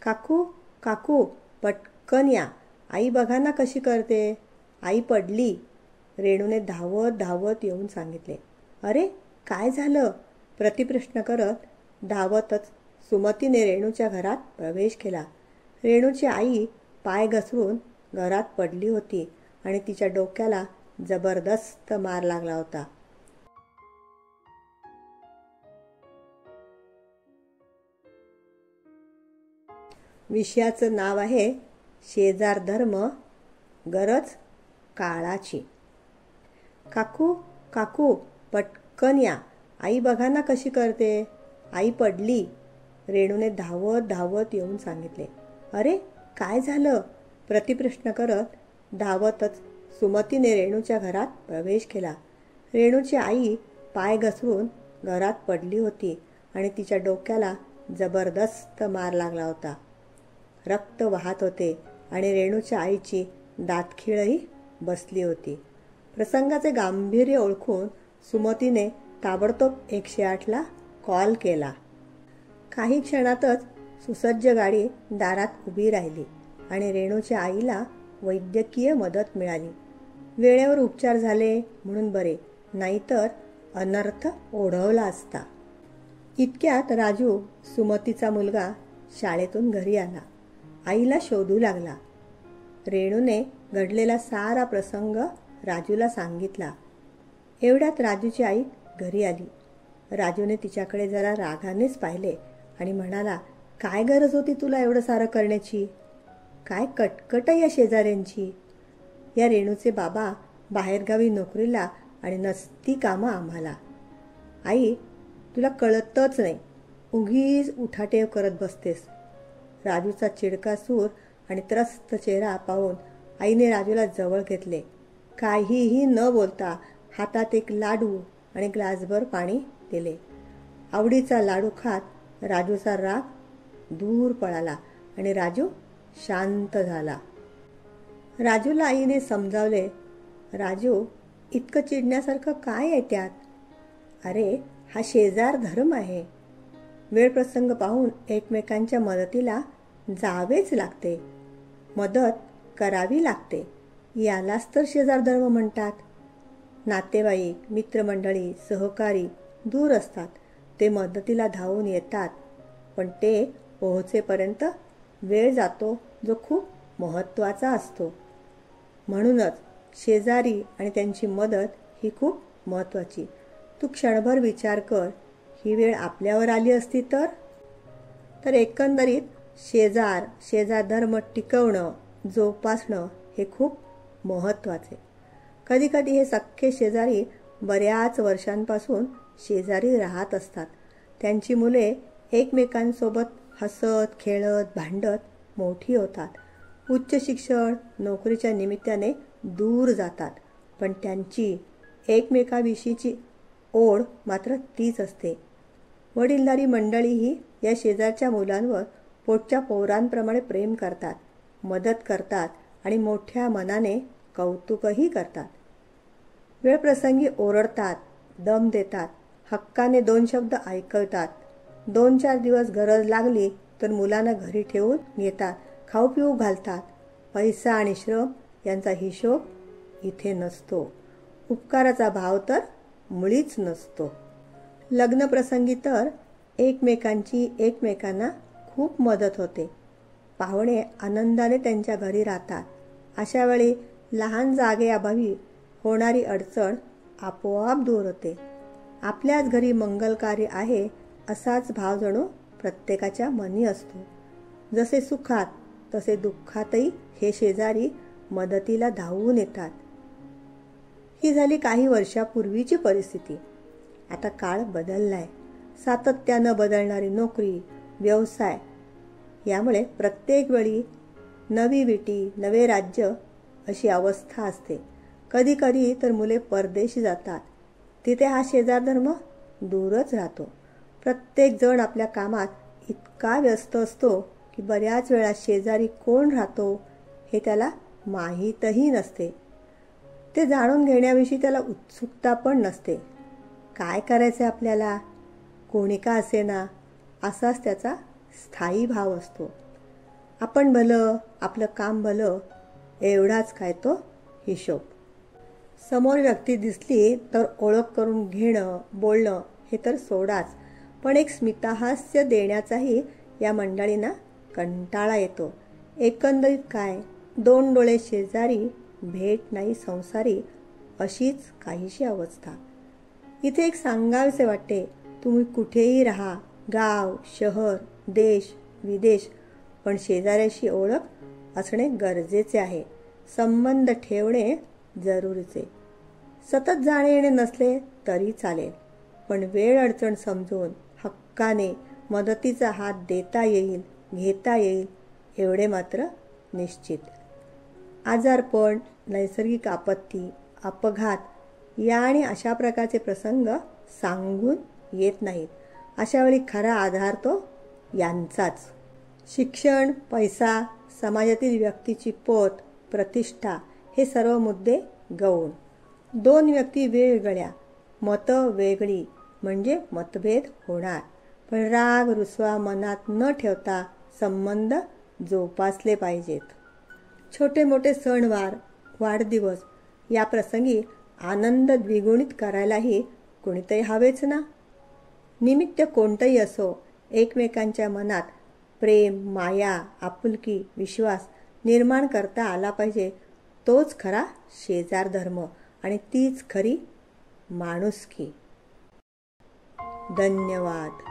काकू काकू पटकन या, आई बघा ना कशी करते, आई पडली. रेणूने धावत धावत येऊन सांगितले. अरे काय झालं, प्रतिप्रश्न करत धावतच सुमतीने रेणूच्या घरात प्रवेश केला. रेणूची आई पाय घसरून घरात पडली होती आणि तिच्या डोक्याला जबरदस्त मार लागला होता. विषयाचं नाव आहे शेजार धर्म, गरज काळाची. काकू काकू पटकन या, आई बघा ना कशी करते, आई पडली. रेणूने धावत धावत येऊन सांगितले. अरे काय झालं, प्रतिप्रश्न करत धावतच सुमतीने रेणूच्या घरात प्रवेश केला. रेणूची आई पाय घसरून घरात पडली होती आणि तिच्या डोक्याला जबरदस्त मार लागला होता. रक्त वाहत होते आणि रेणूच्या आईची दातखिळही बसली होती. प्रसंगाचे गांभीर्य ओळखून सुमतीने ताबडतोब 108ला कॉल केला. काही क्षणातच सुसज्ज गाडी दारात उभी राहिली आणि रेणूच्या आईला वैद्यकीय मदत मिळाली. वेळेवर उपचार झाले म्हणून बरे, नाहीतर अनर्थ ओढवला असता. इतक्यात राजू, सुमतीचा मुलगा, शाळेतून घरी आला. आईला शोधू लागला. रेणूने घडलेला सारा प्रसंग राजूला सांगितला. एवढ्यात राजूची आई घरी आली. राजूने तिच्याकडे जरा रागानेच पाहिले आणि म्हणाला, काय गरज होती तुला एवढं सारं करण्याची? काय कटकट या शेजाऱ्यांची. या रेणूचे बाबा बाहेरगावी नोकरीला आणि नसती कामं आम्हाला. आई तुला कळतच नाही, उगीच उठाटेव करत बसतेस. राजूचा चिडका सूर आणि त्रस्त चेहरा पाहून आईने राजूला जवळ घेतले. काहीही न बोलता हातात एक लाडू आणि ग्लासभर पाणी दिले. आवडीचा लाडू खात राजूचा राग दूर पळाला आणि राजू शांत झाला. राजूला आईने समजावले, राजू इतकं चिडण्यासारखं काय आहे त्यात? अरे हा शेजार धर्म आहे. वेळ प्रसंग पाहून एकमेकांच्या मदतीला जावेच लागते, मदत करावी लागते. यालाच तर शेजार धर्म म्हणतात. नातेवाईक, मित्रमंडळी, सहकारी दूर असतात, ते मदतीला धावून येतात, पण ते पोहोचेपर्यंत वेळ जातो जो खूप महत्त्वाचा असतो. म्हणूनच शेजारी आणि त्यांची मदत ही खूप महत्त्वाची. तू क्षणभर विचार कर, ही वेळ आपल्यावर आली असती तर एकंदरीत शेजार धर्म टिकवणं, जोपासणं हे खूप महत्त्वाचे. कधीकधी हे सख्खे शेजारी बऱ्याच वर्षांपासून शेजारी राहत असतात. त्यांची मुले एकमेकांसोबत हसत खेळत भांडत मोठी होतात. उच्च शिक्षण, नोकरीच्या निमित्ताने दूर जातात, पण त्यांची एकमेकाविषयीची ओढ मात्र तीच असते. वडीलधारी मंडळीही या शेजारच्या मुलांवर पोटच्या पोरांप्रमाणे प्रेम करतात, मदत करतात आणि मोठ्या मनाने कौतुकही करतात. वेळप्रसंगी ओरडतात, दम देतात, हक्काने 2 शब्द ऐकवतात. 2-4 दिवस गरज लागली तर मुलांना घरी ठेवून येतात, खाऊ पिऊ घालतात. पैसा आणि श्रम यांचा हिशोब इथे नसतो. उपकाराचा भाव तर मुळीच नसतो. लग्नप्रसंगी तर एकमेकांची एकमेकांना खूप मदत होते. पाहुणे आनंदाने त्यांच्या घरी राहतात. अशा वेळी लहान जागेअभावी होणारी अडचण आपोआप दूर होते. आपल्याच घरी मंगल कार्य आहे असाच भाव जणू प्रत्येकाच्या मनी असतो. जसे सुखात तसे दुःखातही हे शेजारी मदतीला धावून येतात. ही झाली काही वर्षापूर्वीची परिस्थिती. आता काळ बदललाय. सातत्यानं बदलणारी नोकरी, व्यवसाय यामुळे प्रत्येक वेळी नवी विटी, नवे राज्य अशी अवस्था असते. कधी कधी तर मुले परदेशी जातात. तिथे हा शेजार धर्म दूरच राहतो. प्रत्येक जण आपल्या कामात इतका व्यस्त असतो की बऱ्याच वेळा शेजारी कोण राहतो हे त्याला माहीतही नसते. ते जाणून घेण्याविषयी त्याला उत्सुकता पण नसते. काय करायचे आपल्याला, कोणी का असेना, असाच त्याचा स्थायी भाव असतो. आपण भलं, आपलं काम भलं, एवढाच काय तो हिशोब. समोर व्यक्ती दिसली तर ओळख करून घेणं, बोलणं हे तर सोडाच, पण एक स्मितहास्य देण्याचाही या मंडळींना कंटाळा येतो. एकंदरीत काय, 2 डोळे शेजारी, भेट नाही संसारी, अशीच काहीशी अवस्था. इथे एक सांगावेसे वाटते, तुम्ही कुठेही राहा, गाव, शहर, देश, विदेश, पण शेजाऱ्याशी ओळख असणे गरजेचे आहे. संबंध ठेवणे जरुरीचे. सतत जाणे येणे नसले तरी चालेल, पण वेळ अडचण समजून हक्काने मदतीचा हात देता येईल, घेता येईल, एवढे मात्र निश्चित. आजारपण, नैसर्गिक आपत्ती, अपघात या आणि अशा प्रकारचे प्रसंग सांगून येत नाहीत. अशावेळी खरा आधार तो यांचाच. शिक्षण, पैसा, समाजातील व्यक्तीची पोत, प्रतिष्ठा हे सर्व मुद्दे गौण. 2 व्यक्ती वेगवेगळ्या, मतं वेगळी म्हणजे मतभेद होणार, पण राग रुसवा मनात न ठेवता संबंध जोपासले पाहिजेत. छोटे मोठे सणवार, वाढदिवस या प्रसंगी आनंद द्विगुणित करायलाही कोणीतरी हवेच ना. निमित्त कोणतंही असो, एकमेकांच्या मनात प्रेम, माया, आपुलकी, विश्वास निर्माण करता आला पाहिजे. तोच खरा शेजार धर्म आणि तीच खरी माणुसकी. धन्यवाद.